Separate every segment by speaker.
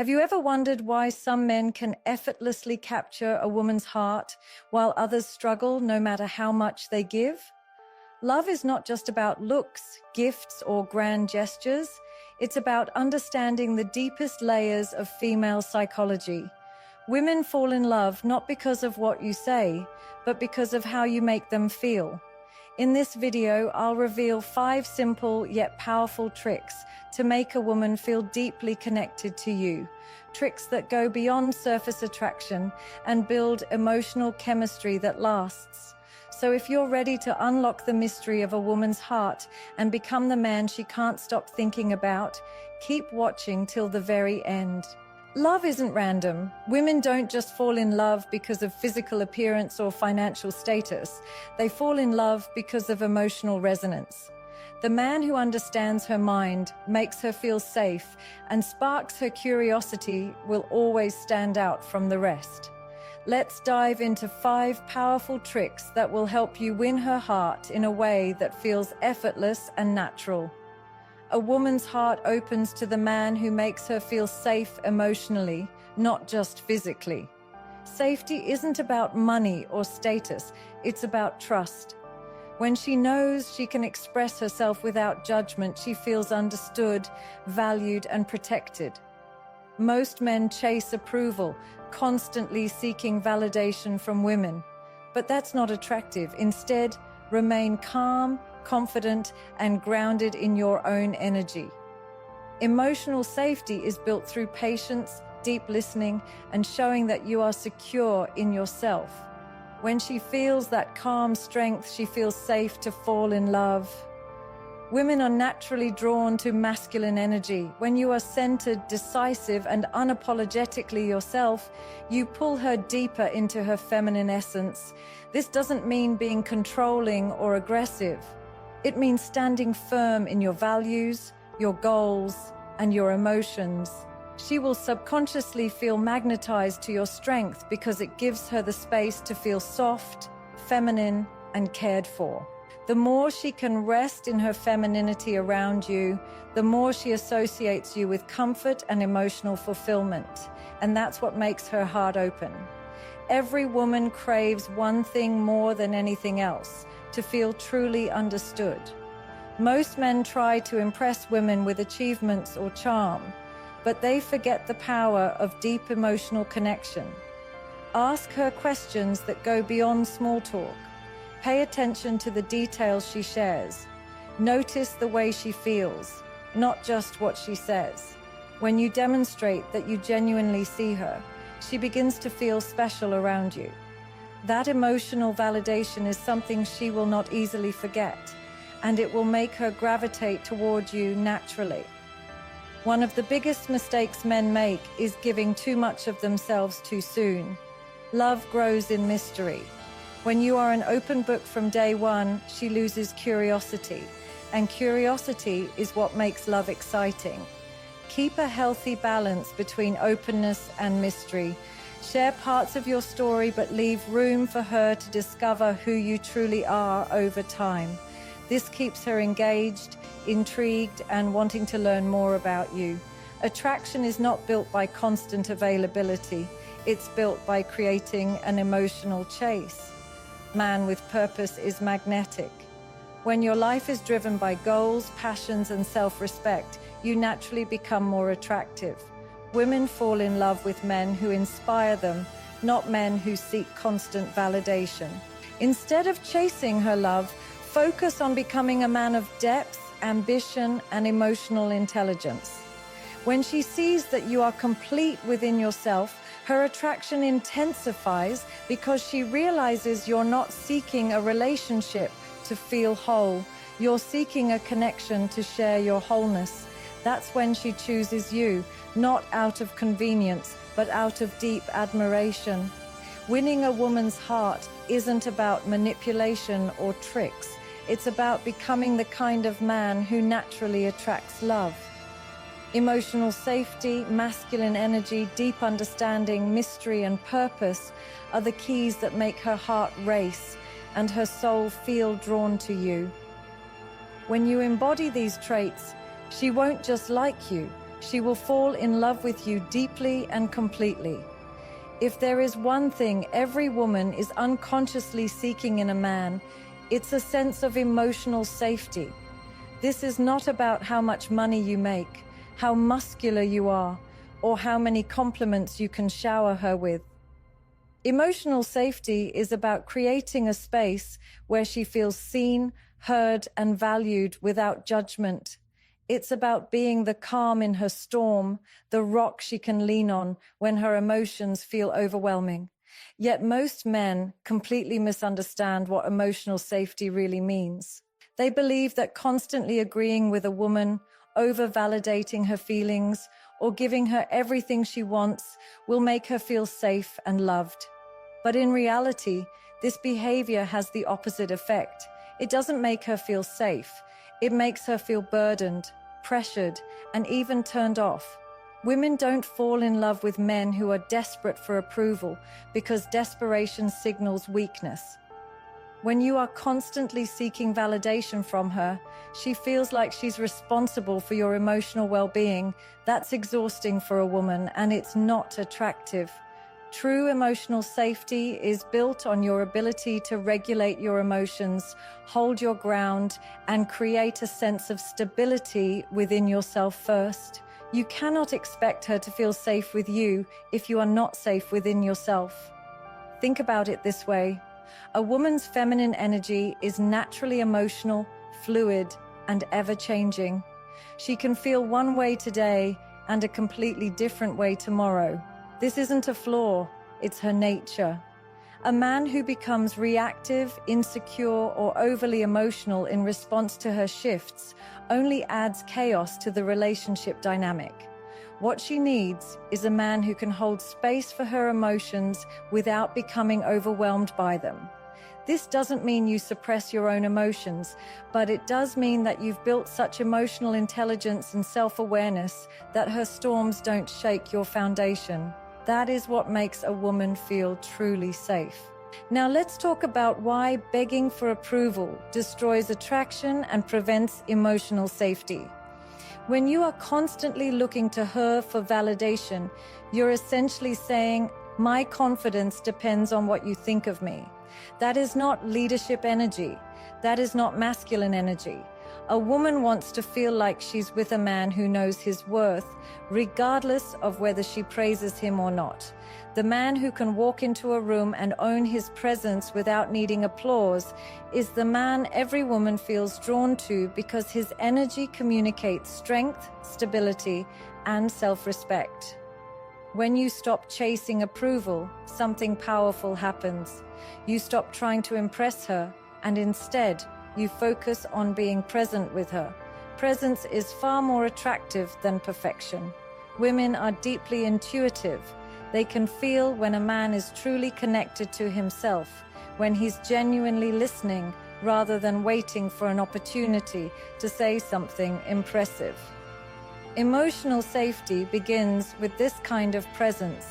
Speaker 1: Have you ever wondered why some men can effortlessly capture a woman's heart while others struggle no matter how much they give? Love is not just about looks, gifts, or grand gestures. It's about understanding the deepest layers of female psychology. Women fall in love not because of what you say, but because of how you make them feel. In this video, I'll reveal 5 simple yet powerful tricks to make a woman feel deeply connected to you. Tricks that go beyond surface attraction and build emotional chemistry that lasts. So if you're ready to unlock the mystery of a woman's heart and become the man she can't stop thinking about, keep watching till the very end. Love isn't random. Women don't just fall in love because of physical appearance or financial status. They fall in love because of emotional resonance. The man who understands her mind, makes her feel safe, and sparks her curiosity will always stand out from the rest. Let's dive into 5 powerful tricks that will help you win her heart in a way that feels effortless and natural. A woman's heart opens to the man who makes her feel safe emotionally, not just physically. Safety isn't about money or status, it's about trust. When she knows she can express herself without judgment, she feels understood, valued, and protected. Most men chase approval, constantly seeking validation from women. But that's not attractive. Instead, remain calm, confident, and grounded in your own energy. Emotional safety is built through patience, deep listening, and showing that you are secure in yourself. When she feels that calm strength, she feels safe to fall in love. Women are naturally drawn to masculine energy. When you are centered, decisive, and unapologetically yourself, you pull her deeper into her feminine essence. This doesn't mean being controlling or aggressive. It means standing firm in your values, your goals, and your emotions. She will subconsciously feel magnetized to your strength because it gives her the space to feel soft, feminine, and cared for. The more she can rest in her femininity around you, the more she associates you with comfort and emotional fulfillment. And that's what makes her heart open. Every woman craves one thing more than anything else: to feel truly understood. Most men try to impress women with achievements or charm, but they forget the power of deep emotional connection. Ask her questions that go beyond small talk. Pay attention to the details she shares. Notice the way she feels, not just what she says. When you demonstrate that you genuinely see her, she begins to feel special around you. That emotional validation is something she will not easily forget, and it will make her gravitate toward you naturally. One of the biggest mistakes men make is giving too much of themselves too soon. Love grows in mystery. When you are an open book from day one, she loses curiosity, and curiosity is what makes love exciting. Keep a healthy balance between openness and mystery. Share parts of your story, but leave room for her to discover who you truly are over time. This keeps her engaged, intrigued, and wanting to learn more about you. Attraction is not built by constant availability. It's built by creating an emotional chase. Man with purpose is magnetic. When your life is driven by goals, passions, and self-respect, you naturally become more attractive. Women fall in love with men who inspire them, not men who seek constant validation. Instead of chasing her love, focus on becoming a man of depth, ambition, and emotional intelligence. When she sees that you are complete within yourself, her attraction intensifies because she realizes you're not seeking a relationship to feel whole. You're seeking a connection to share your wholeness. That's when she chooses you, not out of convenience, but out of deep admiration. Winning a woman's heart isn't about manipulation or tricks. It's about becoming the kind of man who naturally attracts love. Emotional safety, masculine energy, deep understanding, mystery, and purpose are the keys that make her heart race and her soul feel drawn to you. When you embody these traits, she won't just like you, She will fall in love with you deeply and completely. If there is one thing every woman is unconsciously seeking in a man, it's a sense of emotional safety. This is not about how much money you make, how muscular you are, or how many compliments you can shower her with. Emotional safety is about creating a space where she feels seen, heard, and valued without judgment. It's about being the calm in her storm, the rock she can lean on when her emotions feel overwhelming. Yet most men completely misunderstand what emotional safety really means. They believe that constantly agreeing with a woman, over-validating her feelings, or giving her everything she wants will make her feel safe and loved. But in reality, this behavior has the opposite effect. It doesn't make her feel safe. It makes her feel burdened, pressured, and even turned off. Women don't fall in love with men who are desperate for approval because desperation signals weakness. When you are constantly seeking validation from her, she feels like she's responsible for your emotional well-being. That's exhausting for a woman, and it's not attractive. True emotional safety is built on your ability to regulate your emotions, hold your ground, and create a sense of stability within yourself first. You cannot expect her to feel safe with you if you are not safe within yourself. Think about it this way. A woman's feminine energy is naturally emotional, fluid, and ever-changing. She can feel one way today and a completely different way tomorrow. This isn't a flaw, it's her nature. A man who becomes reactive, insecure, or overly emotional in response to her shifts only adds chaos to the relationship dynamic. What she needs is a man who can hold space for her emotions without becoming overwhelmed by them. This doesn't mean you suppress your own emotions, but it does mean that you've built such emotional intelligence and self-awareness that her storms don't shake your foundation. That is what makes a woman feel truly safe. Now let's talk about why begging for approval destroys attraction and prevents emotional safety. When you are constantly looking to her for validation, you're essentially saying, "My confidence depends on what you think of me." That is not leadership energy. That is not masculine energy. A woman wants to feel like she's with a man who knows his worth, regardless of whether she praises him or not. The man who can walk into a room and own his presence without needing applause is the man every woman feels drawn to because his energy communicates strength, stability, and self-respect. When you stop chasing approval, something powerful happens. You stop trying to impress her, and instead, you focus on being present with her. Presence is far more attractive than perfection. Women are deeply intuitive. They can feel when a man is truly connected to himself, when he's genuinely listening rather than waiting for an opportunity to say something impressive. Emotional safety begins with this kind of presence.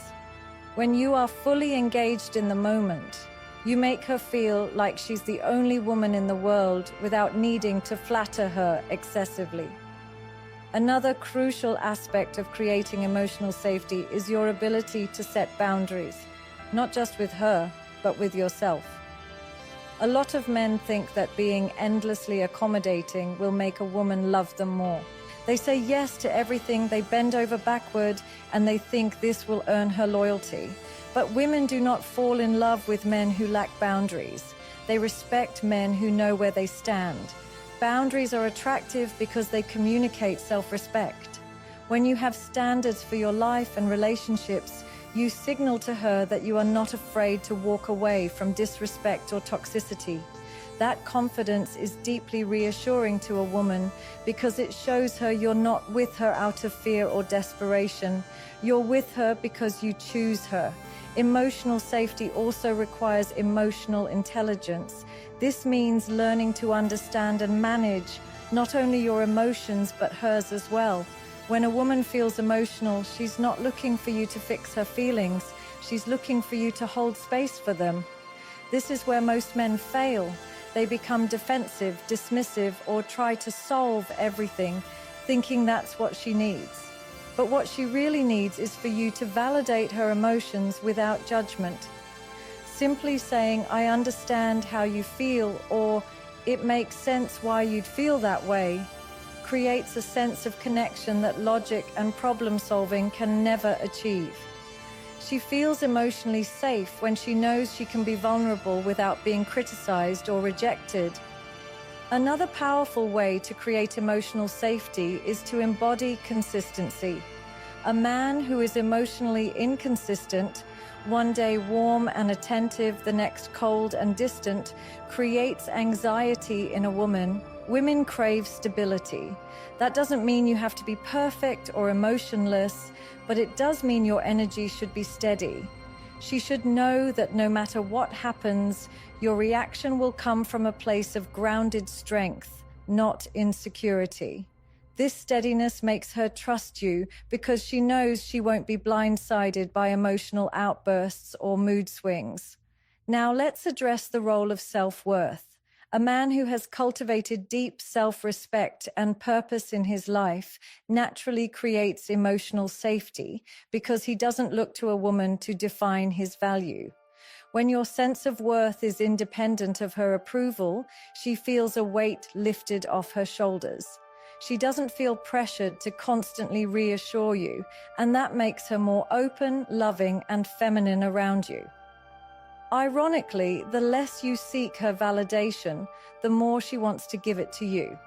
Speaker 1: When you are fully engaged in the moment, you make her feel like she's the only woman in the world without needing to flatter her excessively. Another crucial aspect of creating emotional safety is your ability to set boundaries, not just with her, but with yourself. A lot of men think that being endlessly accommodating will make a woman love them more. They say yes to everything, they bend over backward, and they think this will earn her loyalty. But women do not fall in love with men who lack boundaries. They respect men who know where they stand. Boundaries are attractive because they communicate self-respect. When you have standards for your life and relationships, you signal to her that you are not afraid to walk away from disrespect or toxicity. That confidence is deeply reassuring to a woman because it shows her you're not with her out of fear or desperation. You're with her because you choose her. Emotional safety also requires emotional intelligence. This means learning to understand and manage not only your emotions but hers as well. When a woman feels emotional, she's not looking for you to fix her feelings. She's looking for you to hold space for them. This is where most men fail. They become defensive, dismissive, or try to solve everything, thinking that's what she needs. But what she really needs is for you to validate her emotions without judgment. Simply saying, "I understand how you feel," or "It makes sense why you'd feel that way," creates a sense of connection that logic and problem solving can never achieve. She feels emotionally safe when she knows she can be vulnerable without being criticized or rejected. Another powerful way to create emotional safety is to embody consistency. A man who is emotionally inconsistent, one day warm and attentive, the next cold and distant, creates anxiety in a woman. Women crave stability. That doesn't mean you have to be perfect or emotionless, but it does mean your energy should be steady. She should know that no matter what happens, your reaction will come from a place of grounded strength, not insecurity. This steadiness makes her trust you because she knows she won't be blindsided by emotional outbursts or mood swings. Now let's address the role of self-worth. A man who has cultivated deep self-respect and purpose in his life naturally creates emotional safety because he doesn't look to a woman to define his value. When your sense of worth is independent of her approval, she feels a weight lifted off her shoulders. She doesn't feel pressured to constantly reassure you, and that makes her more open, loving, and feminine around you. Ironically, the less you seek her validation, the more she wants to give it to you.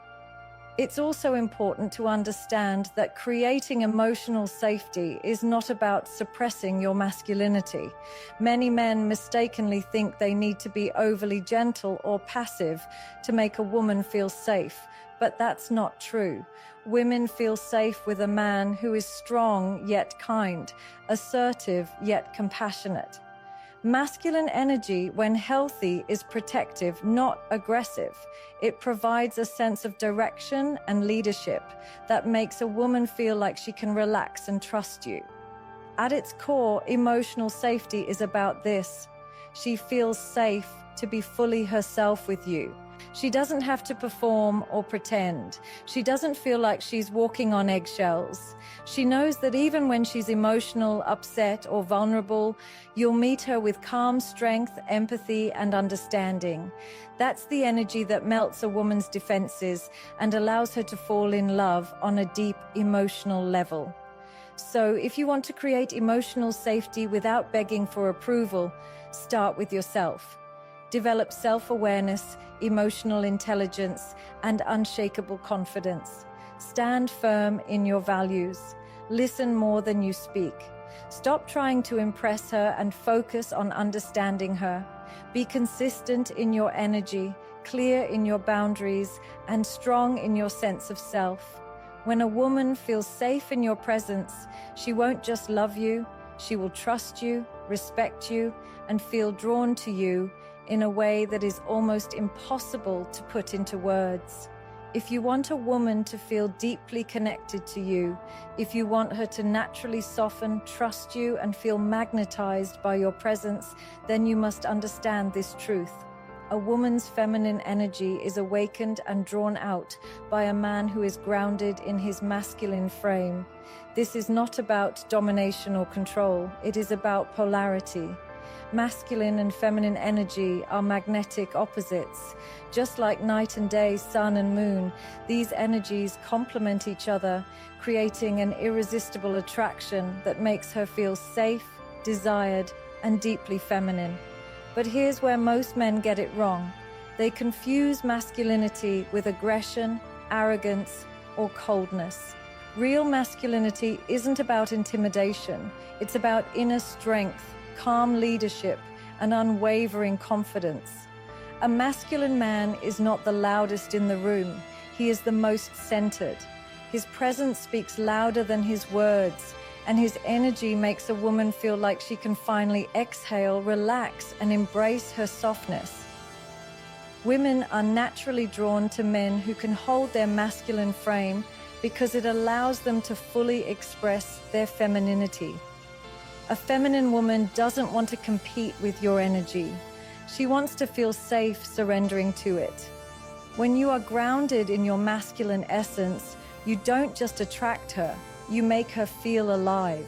Speaker 1: It's also important to understand that creating emotional safety is not about suppressing your masculinity. Many men mistakenly think they need to be overly gentle or passive to make a woman feel safe, but that's not true. Women feel safe with a man who is strong yet kind, assertive yet compassionate. Masculine energy, when healthy, is protective, not aggressive. It provides a sense of direction and leadership that makes a woman feel like she can relax and trust you. At its core, emotional safety is about this. She feels safe to be fully herself with you. She doesn't have to perform or pretend. She doesn't feel like she's walking on eggshells. She knows that even when she's emotional, upset, or vulnerable, you'll meet her with calm strength, empathy, and understanding. That's the energy that melts a woman's defenses and allows her to fall in love on a deep emotional level. So, if you want to create emotional safety without begging for approval, start with yourself. Develop self-awareness, emotional intelligence, and unshakable confidence. Stand firm in your values. Listen more than you speak. Stop trying to impress her and focus on understanding her. Be consistent in your energy, clear in your boundaries, and strong in your sense of self. When a woman feels safe in your presence, she won't just love you, she will trust you, respect you, and feel drawn to you in a way that is almost impossible to put into words. If you want a woman to feel deeply connected to you, if you want her to naturally soften, trust you, and feel magnetized by your presence, then you must understand this truth. A woman's feminine energy is awakened and drawn out by a man who is grounded in his masculine frame. This is not about domination or control. It is about polarity. Masculine and feminine energy are magnetic opposites. Just like night and day, sun and moon, these energies complement each other, creating an irresistible attraction that makes her feel safe, desired, and deeply feminine. But here's where most men get it wrong. They confuse masculinity with aggression, arrogance, or coldness. Real masculinity isn't about intimidation. It's about inner strength, calm leadership, and unwavering confidence. A masculine man is not the loudest in the room. He is the most centered. His presence speaks louder than his words, and his energy makes a woman feel like she can finally exhale, relax, and embrace her softness. Women are naturally drawn to men who can hold their masculine frame because it allows them to fully express their femininity. A feminine woman doesn't want to compete with your energy. She wants to feel safe surrendering to it. When you are grounded in your masculine essence, you don't just attract her, you make her feel alive.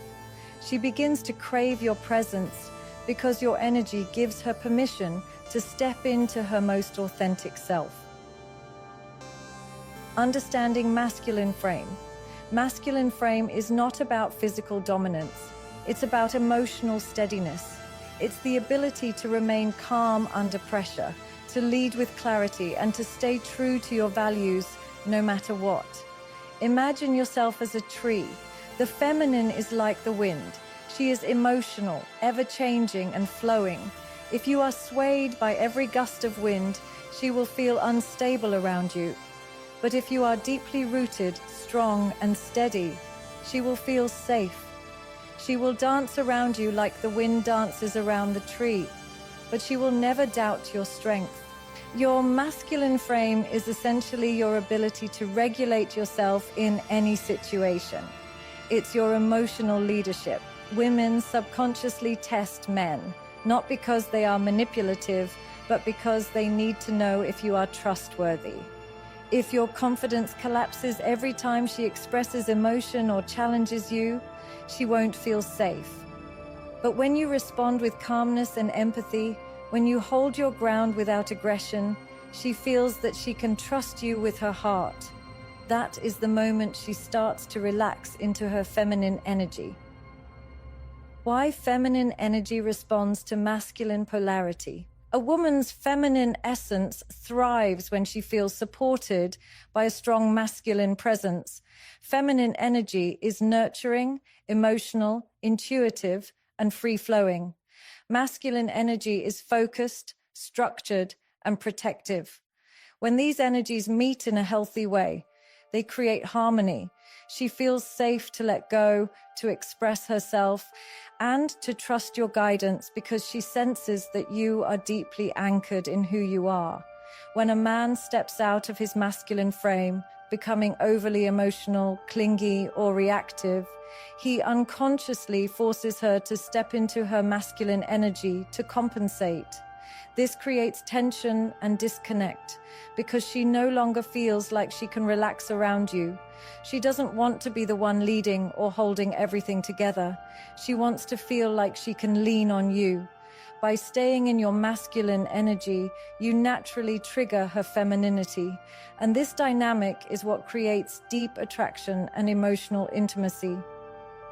Speaker 1: She begins to crave your presence because your energy gives her permission to step into her most authentic self. Understanding masculine frame. Masculine frame is not about physical dominance. It's about emotional steadiness. It's the ability to remain calm under pressure, to lead with clarity, and to stay true to your values no matter what. Imagine yourself as a tree. The feminine is like the wind. She is emotional, ever-changing and flowing. If you are swayed by every gust of wind, she will feel unstable around you. But if you are deeply rooted, strong, and steady, she will feel safe. She will dance around you like the wind dances around the tree, but she will never doubt your strength. Your masculine frame is essentially your ability to regulate yourself in any situation. It's your emotional leadership. Women subconsciously test men, not because they are manipulative, but because they need to know if you are trustworthy. If your confidence collapses every time she expresses emotion or challenges you, she won't feel safe. But when you respond with calmness and empathy, when you hold your ground without aggression, she feels that she can trust you with her heart. That is the moment she starts to relax into her feminine energy. Why feminine energy responds to masculine polarity. A woman's feminine essence thrives when she feels supported by a strong masculine presence. Feminine energy is nurturing, emotional, intuitive, and free-flowing. Masculine energy is focused, structured, and protective. When these energies meet in a healthy way, they create harmony. She feels safe to let go, to express herself, and to trust your guidance because she senses that you are deeply anchored in who you are. When a man steps out of his masculine frame, becoming overly emotional, clingy, or reactive, he unconsciously forces her to step into her masculine energy to compensate. This creates tension and disconnect because she no longer feels like she can relax around you. She doesn't want to be the one leading or holding everything together. She wants to feel like she can lean on you. By staying in your masculine energy, you naturally trigger her femininity. And this dynamic is what creates deep attraction and emotional intimacy.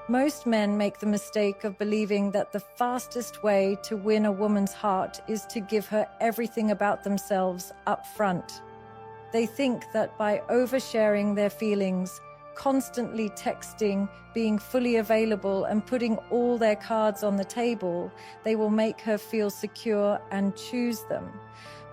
Speaker 1: Most men make the mistake of believing that the fastest way to win a woman's heart is to give her everything about themselves up front. They think that by oversharing their feelings, constantly texting, being fully available, and putting all their cards on the table, they will make her feel secure and choose them.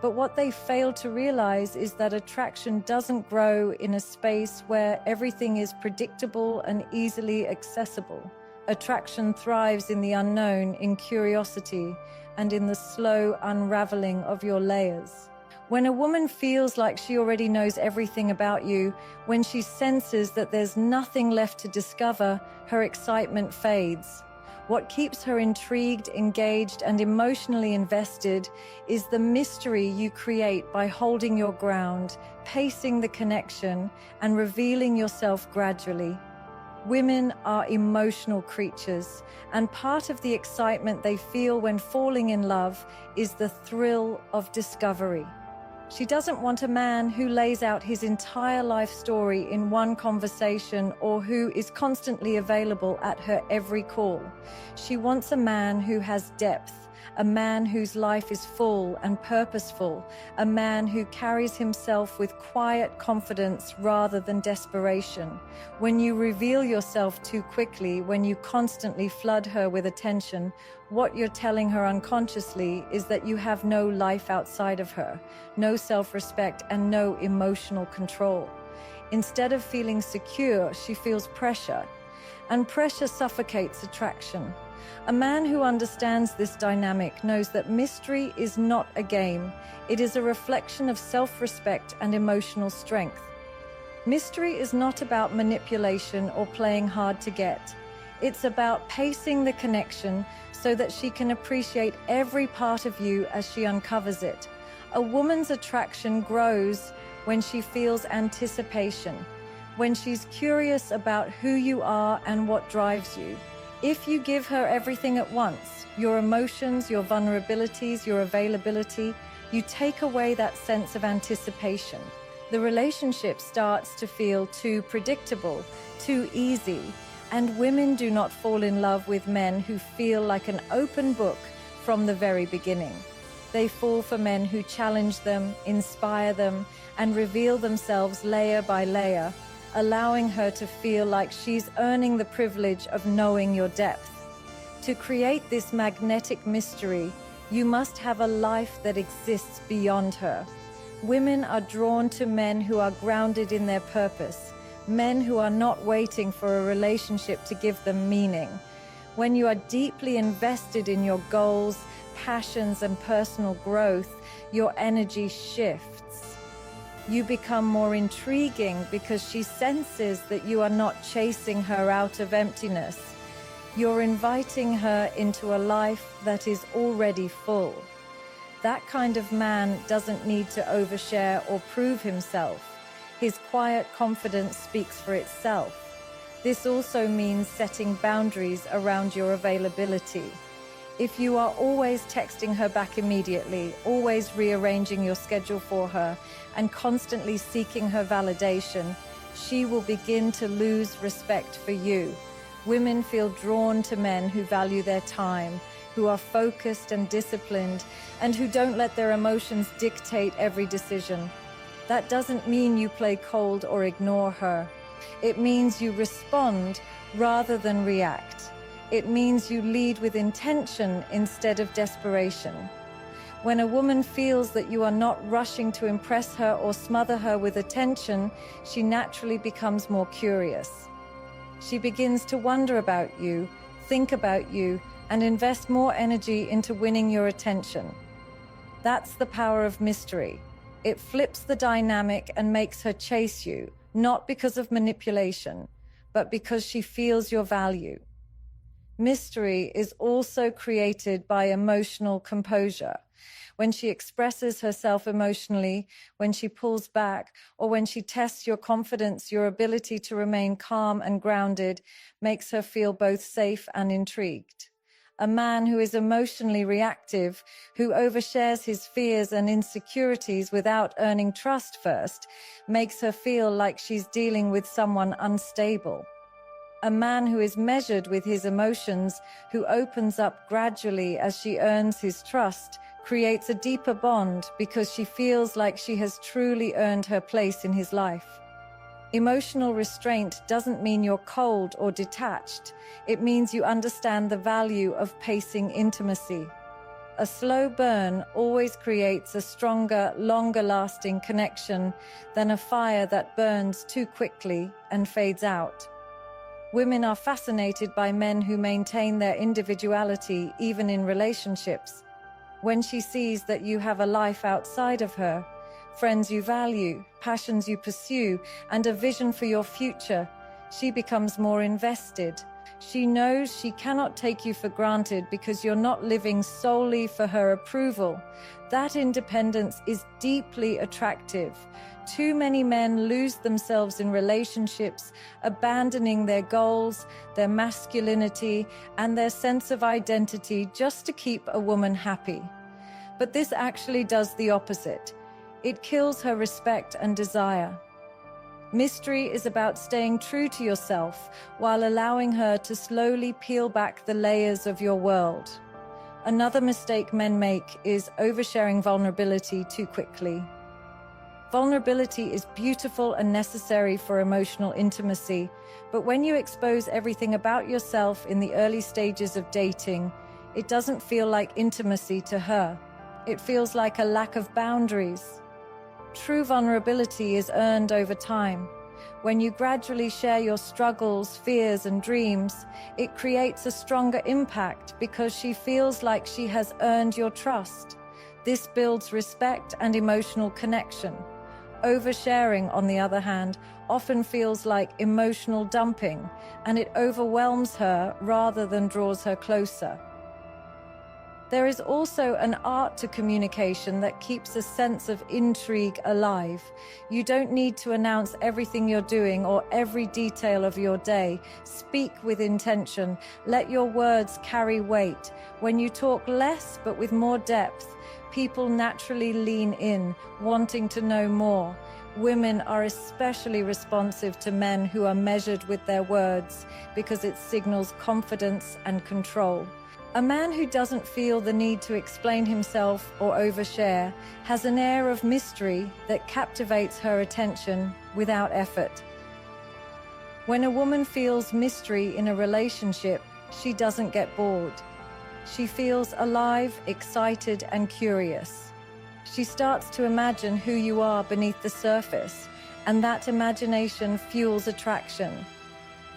Speaker 1: But what they fail to realize is that attraction doesn't grow in a space where everything is predictable and easily accessible. Attraction thrives in the unknown, in curiosity, and in the slow unraveling of your layers. When a woman feels like she already knows everything about you, when she senses that there's nothing left to discover, her excitement fades. What keeps her intrigued, engaged, and emotionally invested is the mystery you create by holding your ground, pacing the connection, and revealing yourself gradually. Women are emotional creatures, and part of the excitement they feel when falling in love is the thrill of discovery. She doesn't want a man who lays out his entire life story in one conversation or who is constantly available at her every call. She wants a man who has depth, a man whose life is full and purposeful, a man who carries himself with quiet confidence rather than desperation. When you reveal yourself too quickly, when you constantly flood her with attention, what you're telling her unconsciously is that you have no life outside of her, no self-respect, and no emotional control. Instead of feeling secure, she feels pressure, and pressure suffocates attraction. A man who understands this dynamic knows that mystery is not a game. It is a reflection of self-respect and emotional strength. Mystery is not about manipulation or playing hard to get. It's about pacing the connection so that she can appreciate every part of you as she uncovers it. A woman's attraction grows when she feels anticipation, when she's curious about who you are and what drives you. If you give her everything at once, your emotions, your vulnerabilities, your availability, you take away that sense of anticipation. The relationship starts to feel too predictable, too easy, and women do not fall in love with men who feel like an open book from the very beginning. They fall for men who challenge them, inspire them, and reveal themselves layer by layer, allowing her to feel like she's earning the privilege of knowing your depth. To create this magnetic mystery, you must have a life that exists beyond her. Women are drawn to men who are grounded in their purpose, men who are not waiting for a relationship to give them meaning. When you are deeply invested in your goals, passions, and personal growth, your energy shifts. You become more intriguing because she senses that you are not chasing her out of emptiness. You're inviting her into a life that is already full. That kind of man doesn't need to overshare or prove himself. His quiet confidence speaks for itself. This also means setting boundaries around your availability. If you are always texting her back immediately, always rearranging your schedule for her, and constantly seeking her validation, she will begin to lose respect for you. Women feel drawn to men who value their time, who are focused and disciplined, and who don't let their emotions dictate every decision. That doesn't mean you play cold or ignore her. It means you respond rather than react. It means you lead with intention instead of desperation. When a woman feels that you are not rushing to impress her or smother her with attention, she naturally becomes more curious. She begins to wonder about you, think about you, and invest more energy into winning your attention. That's the power of mystery. It flips the dynamic and makes her chase you, not because of manipulation, but because she feels your value. Mystery is also created by emotional composure. When she expresses herself emotionally, when she pulls back, or when she tests your confidence, your ability to remain calm and grounded makes her feel both safe and intrigued. A man who is emotionally reactive, who overshares his fears and insecurities without earning trust first, makes her feel like she's dealing with someone unstable. A man who is measured with his emotions, who opens up gradually as she earns his trust, creates a deeper bond because she feels like she has truly earned her place in his life. Emotional restraint doesn't mean you're cold or detached. It means you understand the value of pacing intimacy. A slow burn always creates a stronger, longer-lasting connection than a fire that burns too quickly and fades out. Women are fascinated by men who maintain their individuality even in relationships. When she sees that you have a life outside of her, friends you value, passions you pursue, and a vision for your future, she becomes more invested. She knows she cannot take you for granted because you're not living solely for her approval. That independence is deeply attractive. Too many men lose themselves in relationships, abandoning their goals, their masculinity, and their sense of identity just to keep a woman happy. But this actually does the opposite. It kills her respect and desire. Mystery is about staying true to yourself while allowing her to slowly peel back the layers of your world. Another mistake men make is oversharing vulnerability too quickly. Vulnerability is beautiful and necessary for emotional intimacy, but when you expose everything about yourself in the early stages of dating, it doesn't feel like intimacy to her. It feels like a lack of boundaries. True vulnerability is earned over time. When you gradually share your struggles, fears, and dreams, it creates a stronger impact because she feels like she has earned your trust. This builds respect and emotional connection. Oversharing, on the other hand, often feels like emotional dumping, and it overwhelms her rather than draws her closer. There is also an art to communication that keeps a sense of intrigue alive. You don't need to announce everything you're doing or every detail of your day. Speak with intention. Let your words carry weight. When you talk less but with more depth, people naturally lean in, wanting to know more. Women are especially responsive to men who are measured with their words because it signals confidence and control. A man who doesn't feel the need to explain himself or overshare has an air of mystery that captivates her attention without effort. When a woman feels mystery in a relationship, she doesn't get bored. She feels alive, excited, and curious. She starts to imagine who you are beneath the surface, and that imagination fuels attraction.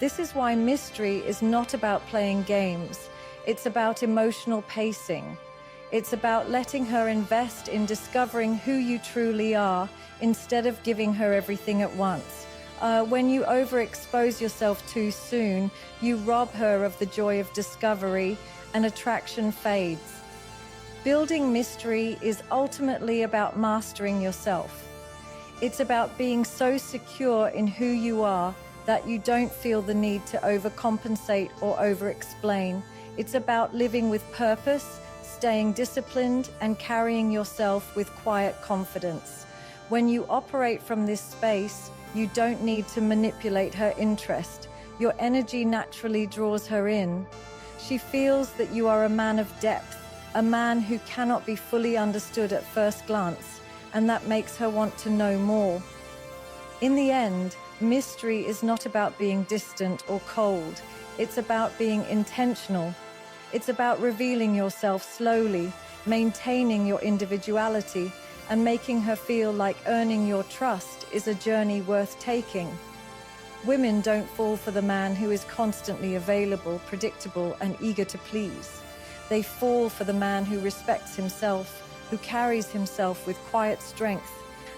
Speaker 1: This is why mystery is not about playing games. It's about emotional pacing. It's about letting her invest in discovering who you truly are instead of giving her everything at once. When you overexpose yourself too soon, you rob her of the joy of discovery and attraction fades. Building mystery is ultimately about mastering yourself. It's about being so secure in who you are that you don't feel the need to overcompensate or overexplain. It's about living with purpose, staying disciplined, and carrying yourself with quiet confidence. When you operate from this space, you don't need to manipulate her interest. Your energy naturally draws her in. She feels that you are a man of depth, a man who cannot be fully understood at first glance, and that makes her want to know more. In the end, mystery is not about being distant or cold. It's about being intentional. It's about revealing yourself slowly, maintaining your individuality, and making her feel like earning your trust is a journey worth taking. Women don't fall for the man who is constantly available, predictable, and eager to please. They fall for the man who respects himself, who carries himself with quiet strength,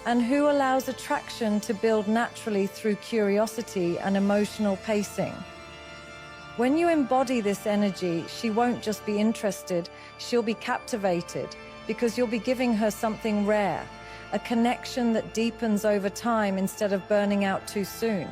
Speaker 1: and who allows attraction to build naturally through curiosity and emotional pacing. When you embody this energy, she won't just be interested, she'll be captivated, because you'll be giving her something rare, a connection that deepens over time instead of burning out too soon.